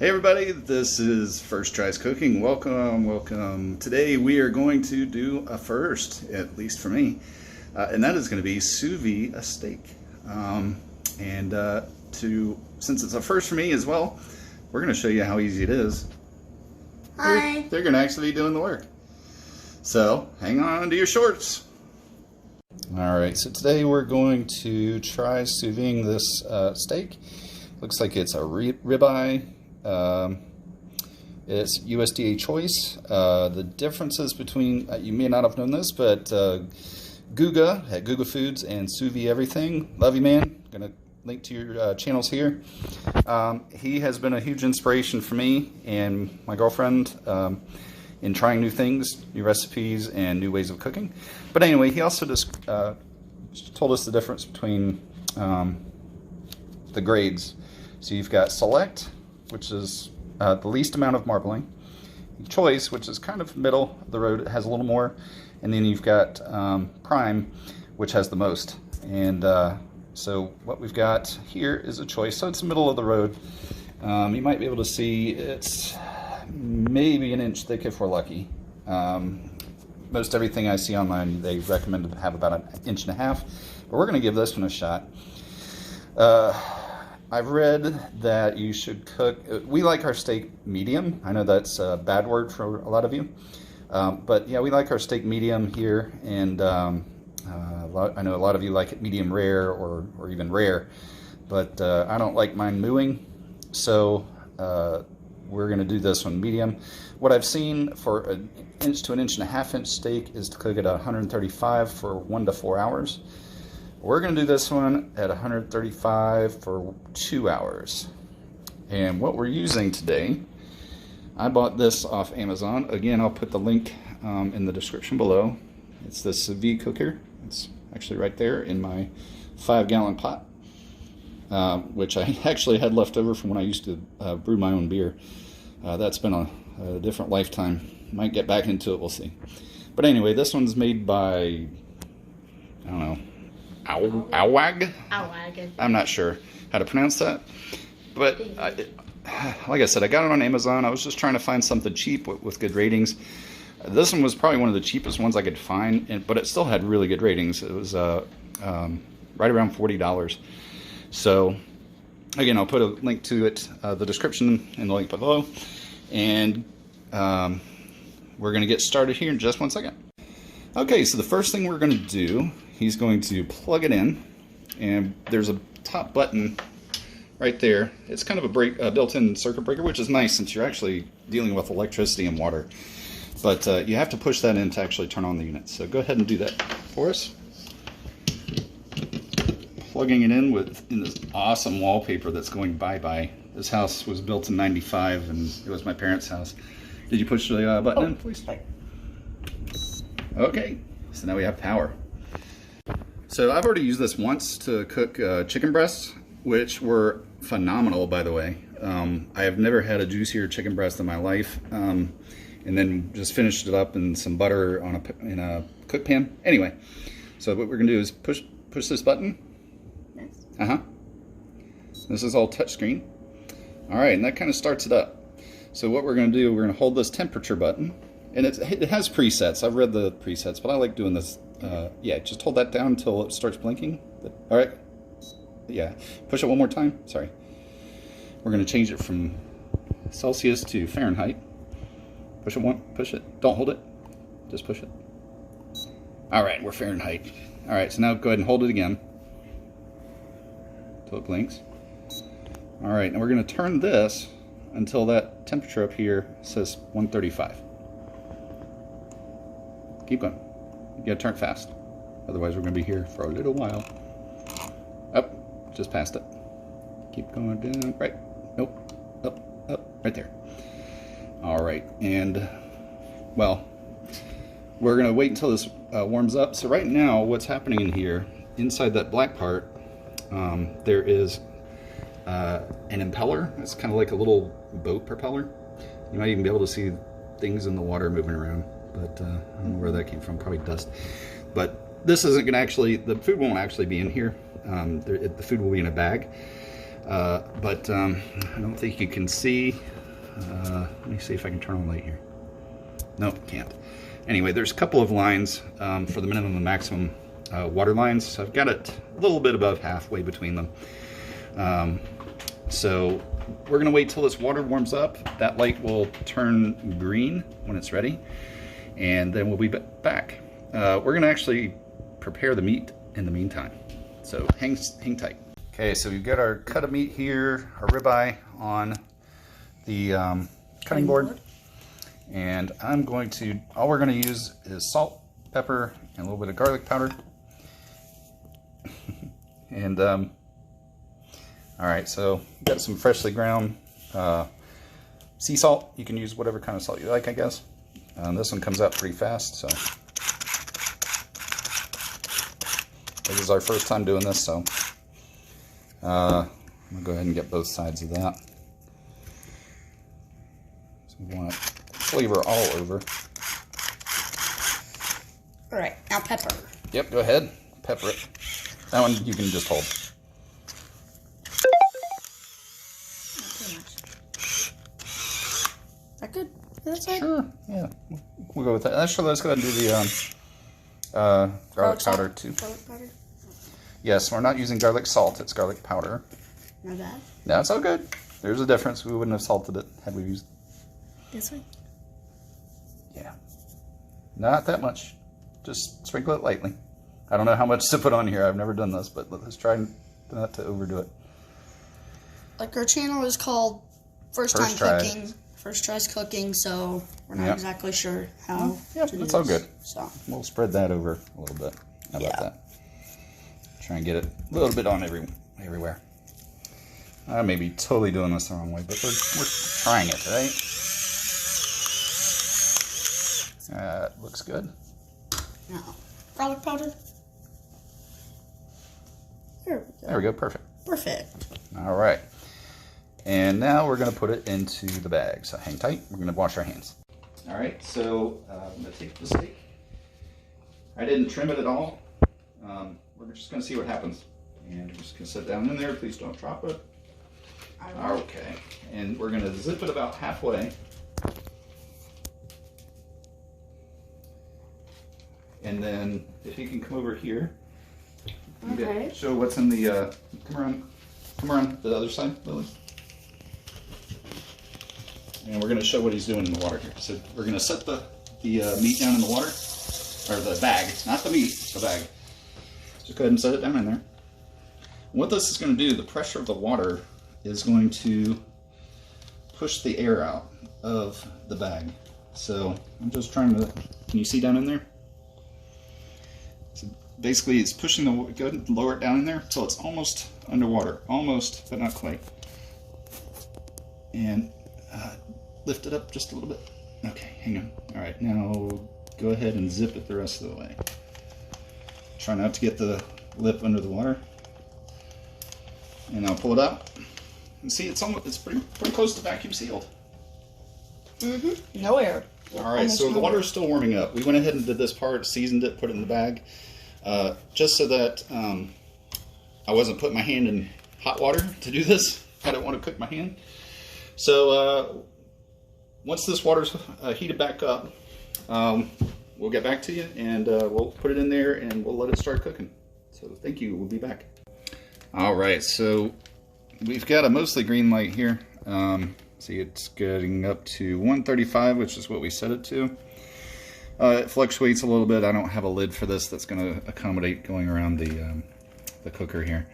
Hey everybody, this is First Tries Cooking. Welcome. Today we are going to do a first, at least for me, and that is going to be sous vide a steak. Since it's a first for me as well, we're going to show you how easy it is. Hi. They're going to actually be doing the work. So hang on to your shorts. Alright, so today we're going to try sous videing this steak. Looks like it's a ribeye. It's USDA choice. The differences between, you may not have known this, but Guga at Guga Foods and Sous Vide Everything. Love you, man. Gonna link to your channels here. He has been a huge inspiration for me and my girlfriend in trying new things, new recipes, and new ways of cooking. But anyway, he also just told us the difference between the grades. So you've got Select, which is the least amount of marbling. Choice, which is kind of middle of the road, it has a little more. And then you've got Prime, which has the most. And so what we've got here is a choice. So it's the middle of the road. You might be able to see it's maybe an inch thick if we're lucky. Most everything I see online, they recommend to have about an inch and a half. But we're going to give this one a shot. I've read that you should cook, we like our steak medium. I know that's a bad word for a lot of you. But yeah, we like our steak medium here. And I know a lot of you like it medium rare or even rare. But I don't like mine mooing. So we're going to do this one medium. What I've seen for an inch to an inch and a half inch steak is to cook it at 135 for 1 to 4 hours. We're going to do this one at 135 for 2 hours. And what we're using today, I bought this off Amazon. Again, I'll put the link in the description below. It's the Sous Vide cooker. It's actually right there in my 5-gallon pot, which I actually had left over from when I used to brew my own beer. That's been a different lifetime. Might get back into it, we'll see. But anyway, this one's made by, I don't know, Awag? I'm not sure how to pronounce that. But like I said, I got it on Amazon. I was just trying to find something cheap with good ratings. This one was probably one of the cheapest ones I could find, but it still had really good ratings. It was right around $40. So again, I'll put a link to it, the description in the link below. And we're going to get started here in just 1 second. Okay, so the first thing we're going to do, he's going to plug it in, and there's a top button right there. It's kind of a built-in circuit breaker, which is nice since you're actually dealing with electricity and water. But you have to push that in to actually turn on the unit. So go ahead and do that for us. Plugging it in in this awesome wallpaper that's going bye-bye. This house was built in '95, and it was my parents' house. Did you push the button in, please? Okay, so now we have power. So I've already used this once to cook chicken breasts, which were phenomenal, by the way. I have never had a juicier chicken breast in my life. And then just finished it up in some butter in a cook pan. Anyway, so what we're gonna do is push this button. This is all touchscreen. All right, and that kind of starts it up. So what we're gonna do, we're gonna hold this temperature button. And it has presets. I've read the presets, but I like doing this. Yeah, just hold that down until it starts blinking. All right. Yeah, push it one more time. Sorry. We're going to change it from Celsius to Fahrenheit. Push it. Don't hold it. Just push it. All right, we're Fahrenheit. All right, so now go ahead and hold it again until it blinks. All right, and we're going to turn this until that temperature up here says 135. Keep going. You gotta turn fast. Otherwise we're gonna be here for a little while. Up, just past it. Keep going down, right. Nope, up, right there. All right, and well, we're gonna wait until this warms up. So right now, what's happening in here, inside that black part, there is an impeller. It's kind of like a little boat propeller. You might even be able to see things in the water moving around. But I don't know where that came from, probably dust. But this isn't going to actually, the food won't actually be in here. The food will be in a bag. but I don't think you can see. Let me see if I can turn on the light here. Nope, can't. Anyway, there's a couple of lines for the minimum and maximum water lines. So I've got it a little bit above halfway between them. So we're gonna wait till this water warms up. That light will turn green when it's ready, and then we'll be back. We're gonna actually prepare the meat in the meantime. So hang tight. Okay, so we've got our cut of meat here, our ribeye on the cutting board. And I'm going to, all we're going to use is salt, pepper, and a little bit of garlic powder. And, all right, so got some freshly ground sea salt. You can use whatever kind of salt you like, I guess. This one comes out pretty fast, so. This is our first time doing this, so. I'm going to go ahead and get both sides of that. So we want flavor all over. All right, now pepper. Yep, go ahead. Pepper it. That one you can just hold. Not too much. Is that good? That's right. Sure, yeah. We'll go with that. Actually, let's go ahead and do the garlic powder too. Garlic powder? Yes, we're not using garlic salt, it's garlic powder. Not bad. No, it's all good. There's a difference. We wouldn't have salted it had we used. This way? Yeah. Not that much. Just sprinkle it lightly. I don't know how much to put on here. I've never done this, but let's try not to overdo it. Like our channel is called First Time Cooking. First Tries Cooking, so we're not exactly sure how to do it's all good. So we'll spread that over a little bit. How about that? Try and get it a little bit on everywhere. I may be totally doing this the wrong way, but we're trying it, right? That looks good. Now, garlic powder. There we go. There we go, perfect. Perfect. All right. And now we're going to put it into the bag. So hang tight. We're going to wash our hands. All right, so I'm going to take the steak. I didn't trim it at all. We're just going to see what happens. And we're just going to set down in there. Please don't drop it. Okay. And we're going to zip it about halfway. And then if you can come over here. Okay. Show what's in the, come around the other side, Lily. And we're going to show what he's doing in the water here. So we're going to set the meat down in the water, or the bag, not the meat, the bag. Just go ahead and set it down in there. And what this is going to do, the pressure of the water is going to push the air out of the bag. So I'm just trying to, can you see down in there? So basically it's pushing the, go ahead and lower it down in there until it's almost underwater. Almost, but not quite. And lift it up just a little bit. Okay, hang on. All right, now go ahead and zip it the rest of the way. Try not to get the lip under the water. And I'll pull it out. And see, it's pretty close to vacuum sealed. Mm-hmm. No air. All right, so the water is still warming up. We went ahead and did this part, seasoned it, put it in the bag, just so that I wasn't putting my hand in hot water to do this. I don't want to cook my hand. So once this water's heated back up, we'll get back to you and we'll put it in there and we'll let it start cooking. So thank you, we'll be back. All right, so we've got a mostly green light here. See, it's getting up to 135, which is what we set it to. It fluctuates a little bit. I don't have a lid for this that's going to accommodate going around the cooker here.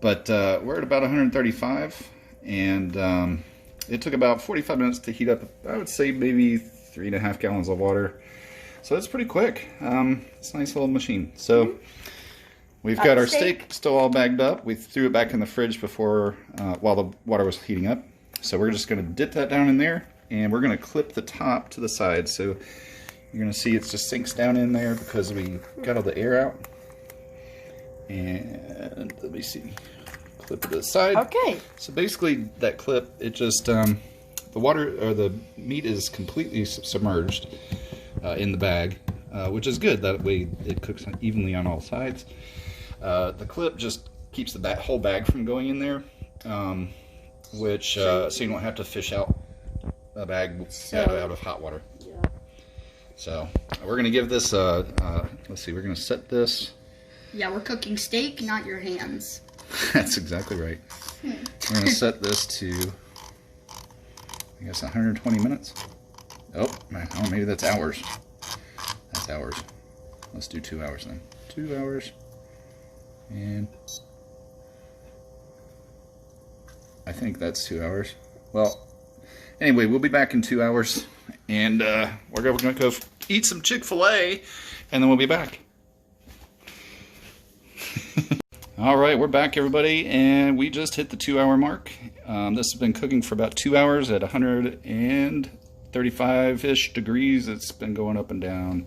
But we're at about 135, and it took about 45 minutes to heat up, I would say maybe 3.5 gallons of water. So it's pretty quick. It's a nice little machine. So we've got our steak still all bagged up. We threw it back in the fridge before, while the water was heating up. So we're just going to dip that down in there, and we're going to clip the top to the side. So you're going to see it just sinks down in there because we got all the air out. And let me see, clip it to the side. Okay. So basically that clip, it just, the water, or the meat is completely submerged in the bag, which is good. That way it cooks evenly on all sides. The clip just keeps the whole bag from going in there. which so you don't have to fish out a bag out of hot water. Yeah. So we're gonna give this let's see, we're gonna set this. Yeah, we're cooking steak, not your hands. That's exactly right. We're gonna set this to, I guess, 120 minutes. Oh, maybe that's hours. That's hours. Let's do 2 hours then. 2 hours. And I think that's 2 hours. Well, anyway, we'll be back in 2 hours. And we're going to go eat some Chick-fil-A. And then we'll be back. All right, we're back, everybody. And we just hit the 2 hour mark. This has been cooking for about 2 hours at 135-ish degrees. It's been going up and down.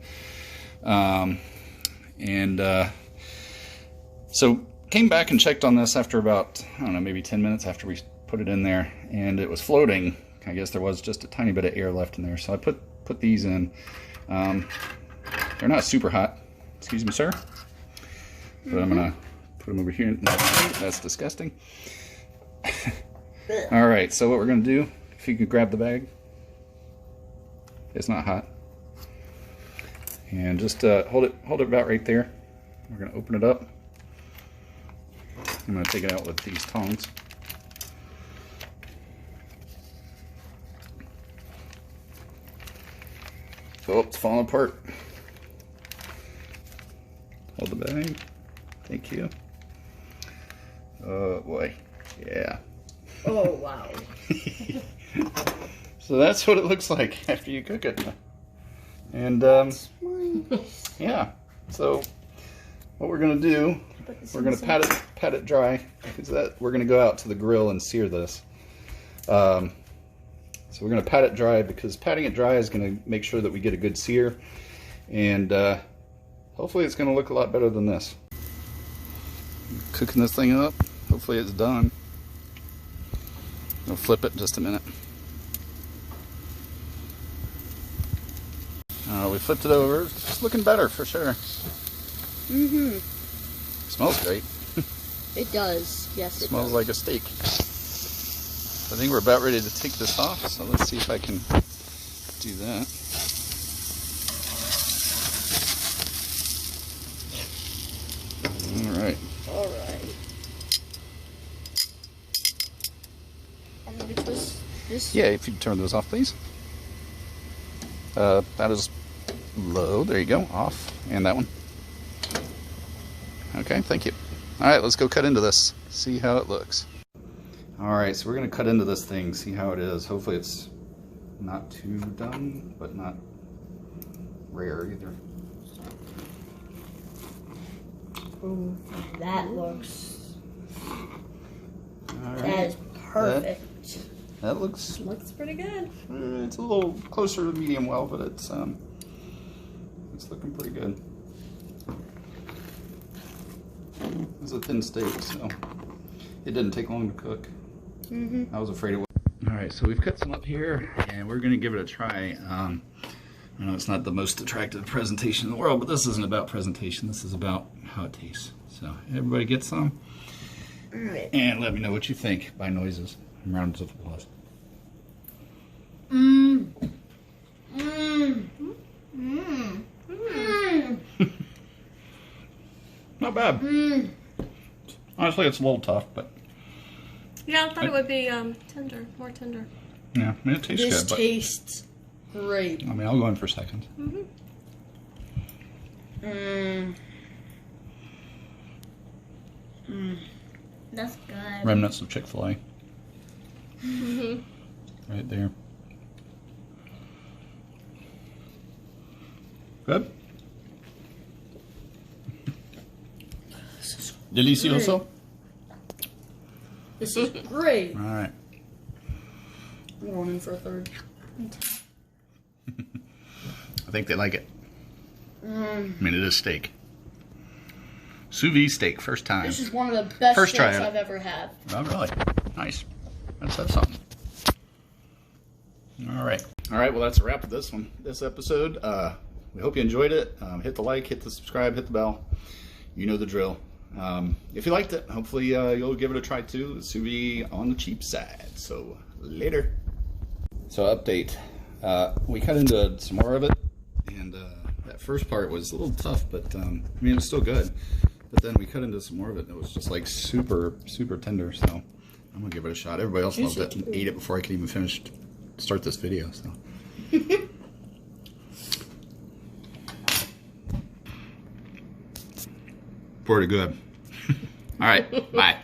So came back and checked on this after about, I don't know, maybe 10 minutes after we put it in there, and it was floating. I guess there was just a tiny bit of air left in there, so I put these in. They're not super hot, excuse me, sir, but I'm gonna put them over here. That's disgusting. All right, so what we're gonna do, if you could grab the bag, it's not hot, and just hold it about right there. We're gonna open it up. I'm going to take it out with these tongs. Oh, it's falling apart. Hold the bag. Thank you. Oh boy. Yeah. Oh, wow. So that's what it looks like after you cook it. And yeah. So what we're going to do, we're going to pat it dry, because we're going to go out to the grill and sear this. So we're going to pat it dry, because patting it dry is going to make sure that we get a good sear, and hopefully it's going to look a lot better than this. Cooking this thing up. Hopefully it's done. I'll flip it in just a minute. We flipped it over. It's looking better for sure. Mm-hmm. Smells great. It does. Yes, it smells does. like a steak. I think we're about ready to take this off, so let's see if I can do that. All right. All right. I'm going to twist this. Yeah, if you turn those off, please. That is low. There you go. Off. And that one. Okay, thank you. All right, let's go cut into this. See how it looks. All right, so we're going to cut into this thing, see how it is. Hopefully it's not too done, but not rare either. Ooh, that looks... All right. That is perfect. That looks pretty good. It's a little closer to medium well, but it's looking pretty good. It's a thin steak, so it didn't take long to cook. I was afraid it would. All right, so we've cut some up here, and we're gonna give it a try. I know it's not the most attractive presentation in the world, but this isn't about presentation. This is about how it tastes. So everybody get some, and let me know what you think by noises and rounds of applause. Not bad. Honestly, it's a little tough, but yeah, I thought it would be tender, more tender. Yeah, I mean, it tastes this good. But tastes great. I mean, I'll go in for seconds. That's good. Remnants of Chick-fil-A. Right there. Good? Delicioso? This is great. All right. I'm going in for a third. I think they like it. I mean, it is steak. Sous vide steak, first time. This is one of the best First try steaks it. I've ever had. Oh, really? Nice. That's something. All right. All right, well, that's a wrap of this episode. We hope you enjoyed it. Hit the like, hit the subscribe, hit the bell. You know the drill. If you liked it, hopefully you'll give it a try too. Sous vide on the cheap side. So later. So update. We cut into some more of it, and that first part was a little tough, but I mean it was still good. But then we cut into some more of it, and it was just like super tender. So I'm gonna give it a shot. Everybody else loved it and ate it before I could even start this video. So. Pretty good. All right, bye.